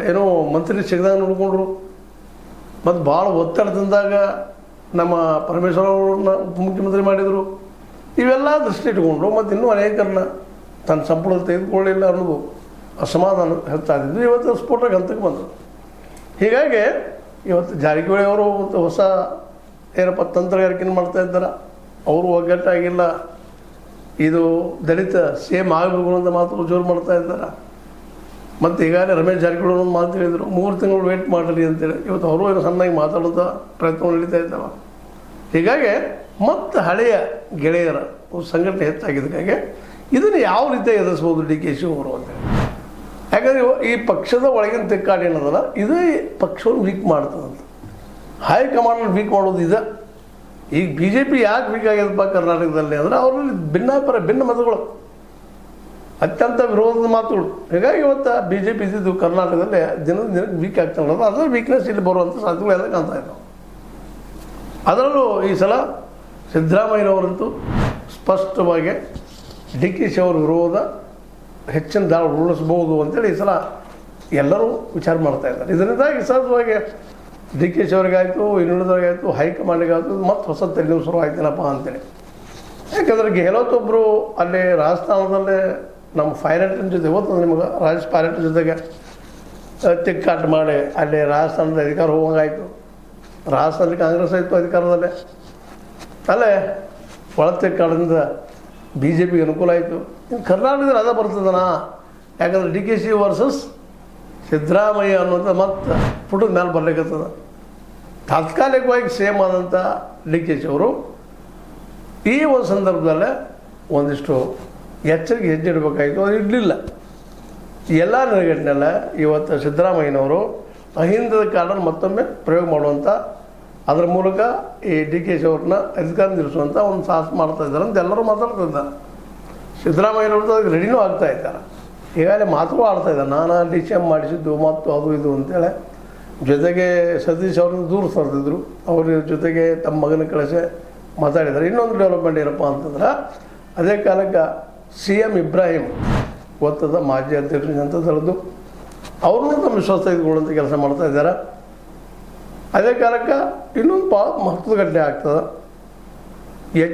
ಏನೋ ಮಂತ್ರಿ ಸಿಗದಾಗ ನೋಡಿಕೊಂಡ್ರು. ಮತ್ತು ಭಾಳ ಒತ್ತಡದಿಂದಾಗ ನಮ್ಮ ಪರಮೇಶ್ವರ್ ಅವ್ರನ್ನ ಉಪಮುಖ್ಯಮಂತ್ರಿ ಮಾಡಿದರು. ಇವೆಲ್ಲ ದೃಷ್ಟಿ ಇಟ್ಕೊಂಡ್ರು. ಮತ್ತು ಇನ್ನೂ ಅನೇಕರನ್ನ ತನ್ನ ಸಂಪುಟ ತೆಗೆದುಕೊಳ್ಳಿಲ್ಲ ಅನ್ನೋದು ಅಸಮಾಧಾನ ಹೆಚ್ಚಾದಿದ್ದು ಇವತ್ತು ಸ್ಫೋಟಕ್ಕೆ ಹಂತಕ್ಕೆ ಬಂದರು. ಹೀಗಾಗಿ ಇವತ್ತು ಜಾರಕಿಹೊಳಿ ಅವರು ಮತ್ತು ಹೊಸ ಏನಪ್ಪ ತಂತ್ರಗಾರಿಕೆಯನ್ನು ಮಾಡ್ತಾ ಇದ್ದಾರೆ. ಅವರು ಒಗ್ಗಟ್ಟಾಗಿಲ್ಲ, ಇದು ದಲಿತ ಸೇಮ್ ಆಗಬೇಕು ಅಂತ ಮಾತು ಜೋರು ಮಾಡ್ತಾ ಇದ್ದಾರೆ. ಮತ್ತು ಈಗಾಗಲೇ ರಮೇಶ್ ಜಾರಕಿಹೊಳಿ ಒಂದು ಮಾತು ಹೇಳಿದರು, 3 ತಿಂಗಳು ವೇಟ್ ಮಾಡಿರಿ ಅಂತೇಳಿ. ಇವತ್ತು ಅವರು ಏನೋ ಸಣ್ಣಾಗಿ ಮಾತಾಡೋದ ಪ್ರಯತ್ನಗಳು ನಡೀತಾ ಇದ್ದಾವೆ. ಹೀಗಾಗಿ ಮತ್ತು ಹಳೆಯ ಗೆಳೆಯರ ಸಂಘಟನೆ ಹೆಚ್ಚಾಗಿದ್ದಕ್ಕಾಗಿ ಇದನ್ನು ಯಾವ ರೀತಿ ಎದುರಿಸ್ಬೋದು ಡಿ ಕೆ ಶಿವಕುಮಾರ್ ಅಂತೇಳಿ. ಯಾಕಂದರೆ ಈ ಪಕ್ಷದ ಒಳಗಿನ ತಿಕ್ಕಾಡಿ ಏನದಲ್ಲ, ಇದೇ ಪಕ್ಷವನ್ನು ವೀಕ್ ಮಾಡ್ತದಂತ. ಹೈಕಮಾಂಡ್ ವೀಕ್ ಮಾಡೋದು ಇದೆ. ಈಗ ಬಿ ಜೆ ಪಿ ಯಾಕೆ ವೀಕ್ ಆಗ್ಯದಪ್ಪ ಕರ್ನಾಟಕದಲ್ಲಿ ಅಂದರೆ ಅವರಲ್ಲಿ ಭಿನ್ನ ಮತಗಳು, ಅತ್ಯಂತ ವಿರೋಧದ ಮಾತುಗಳು. ಹೀಗಾಗಿ ಇವತ್ತು ಬಿ ಜೆ ಪಿ ಇದ್ದಿದ್ದು ಕರ್ನಾಟಕದಲ್ಲಿ ದಿನಕ್ಕೆ ವೀಕ್ ಆಗ್ತಾ ಇರೋದು. ಅದರ ವೀಕ್ನೆಸ್ ಇಲ್ಲಿ ಬರುವಂಥ ಸಾಧ್ಯತೆಗಳು ಎಲ್ಲ ಕಾಣ್ತಾ ಇದ್ದಾವೆ. ಅದರಲ್ಲೂ ಈ ಸಲ ಸಿದ್ದರಾಮಯ್ಯನವರಂತೂ ಸ್ಪಷ್ಟವಾಗಿ ಡಿ ಕೆ ಶಿ ಅವರ ವಿರೋಧ ಹೆಚ್ಚಿನ ದಾಳ ಉರುಳಿಸ್ಬೋದು ಅಂತೇಳಿ ಈ ಸಲ ಎಲ್ಲರೂ ವಿಚಾರ ಮಾಡ್ತಾ ಇದ್ದಾರೆ. ಇದರಿಂದಾಗಿ ಸಹಜವಾಗಿ ಡಿ ಕೆ ಶಿ ಅವರಿಗಾಯಿತು, ಇನ್ನುಳಿದವ್ರಿಗಾಯಿತು, ಹೈಕಮಾಂಡಿಗಾಯಿತು ಮತ್ತು ಹೊಸ ತೆರಿಗೆ ಶುರು ಆಯ್ತೇನಪ್ಪ ಅಂತೇಳಿ. ಯಾಕಂದರೆ ಗೆಹ್ಲೋತ್ ಒಬ್ಬರು ಅಲ್ಲಿ ರಾಜಸ್ಥಾನದಲ್ಲೇ ನಮ್ಮ ಪೈಲಟ್ನ ಜೊತೆ ಇವತ್ತು ನಿಮಗೆ ಪೈಲಟ್ ಜೊತೆಗೆ ತಿಕ್ಕಾಟ ಮಾಡಿ ಅಲ್ಲಿ ರಾಜಸ್ಥಾನದ ಅಧಿಕಾರ ಹೋಗಂಗಾಯಿತು. ರಾಜಸ್ಥಾನದಲ್ಲಿ ಕಾಂಗ್ರೆಸ್ ಆಯಿತು ಅಧಿಕಾರದಲ್ಲೇ, ಅಲ್ಲೇ ಒಳ ತಿಕ್ಕಾಟದಿಂದ ಬಿ ಜೆ ಪಿಗೆ ಅನುಕೂಲ ಆಯಿತು. ಇನ್ನು ಕರ್ನಾಟಕದಲ್ಲಿ ಅದ ಬರ್ತದನ. ಯಾಕಂದರೆ D K she versus Siddaramaiah ಅನ್ನೋಂಥ ಮತ್ತು ಪುಟದ ಮೇಲೆ ಬರ್ಲಿಕ್ಕತ್ತದ. ತಾತ್ಕಾಲಿಕವಾಗಿ ಸೇಮ್ ಆದಂಥ ಡಿ ಕೆ ಶಿ ಅವರು ಈ ಒಂದು ಸಂದರ್ಭದಲ್ಲೇ ಒಂದಿಷ್ಟು ಎಚ್ಚರಿಕೆ ಹೆಜ್ಜೆ ಇಡಬೇಕಾಯಿತು. ಅದು ಇಡಲಿಲ್ಲ. ಎಲ್ಲ ನೆಲೆಗಟ್ಟಿನೆಲ್ಲ ಇವತ್ತು ಸಿದ್ದರಾಮಯ್ಯನವರು ಅಹಿಂದದ ಕಾರ್ಡನ್ನು ಮತ್ತೊಮ್ಮೆ ಪ್ರಯೋಗ ಮಾಡುವಂಥ, ಅದರ ಮೂಲಕ ಈ ಡಿ ಕೆ ಶಿ ಅವ್ರನ್ನ ಅಧಿಕಾರ ನಿಲ್ಲಿಸುವಂಥ ಒಂದು ಸಾಹಸ ಮಾಡ್ತಾ ಇದ್ದಾರೆ ಅಂತ ಎಲ್ಲರೂ ಮಾತಾಡ್ತಿದ್ದಾರೆ. ಸಿದ್ದರಾಮಯ್ಯನವ್ರದ್ದು ಅದಕ್ಕೆ ರೆಡಿನೂ ಆಗ್ತಾ ಇದ್ದಾರೆ. ಈಗಾಗಲೇ ಮಾತುಗಳು ಆಡ್ತಾ ಇದ್ದಾರೆ, ನಾನು ಡಿ ಸಿ ಎಮ್ ಮಾಡಿಸಿದ್ದು ಮತ್ತು ಅದು ಇದು ಅಂತೇಳಿ. ಜೊತೆಗೆ ಸತೀಶ್ ಅವ್ರನ್ನ ದೂರ ಸರಿದಿದ್ರು. ಅವ್ರ ಜೊತೆಗೆ ತಮ್ಮ ಮಗನ ಕಳಿಸಿ ಮಾತಾಡಿದ್ದಾರೆ. ಇನ್ನೊಂದು ಡೆವಲಪ್ಮೆಂಟ್ ಏನಪ್ಪ ಅಂತಂದ್ರೆ, ಅದೇ ಕಾಲಕ್ಕೆ ಸಿ ಎಮ್ ಇಬ್ರಾಹಿಂ ಗೊತ್ತದ ಮಾಜಿ ಅಧ್ಯಕ್ಷ ಜನತಾ ದಳದ್ದು, ಅವರು ತಮ್ಮ ವಿಶ್ವಾಸ ತೆಗೆದುಕೊಳ್ಳುವಂಥ ಕೆಲಸ ಮಾಡ್ತಾ ಇದ್ದಾರೆ. ಅದೇ ಕಾಲಕ್ಕೆ ಇನ್ನೊಂದು ಮಹತ್ವದ ಘಟನೆ ಆಗ್ತದೆ.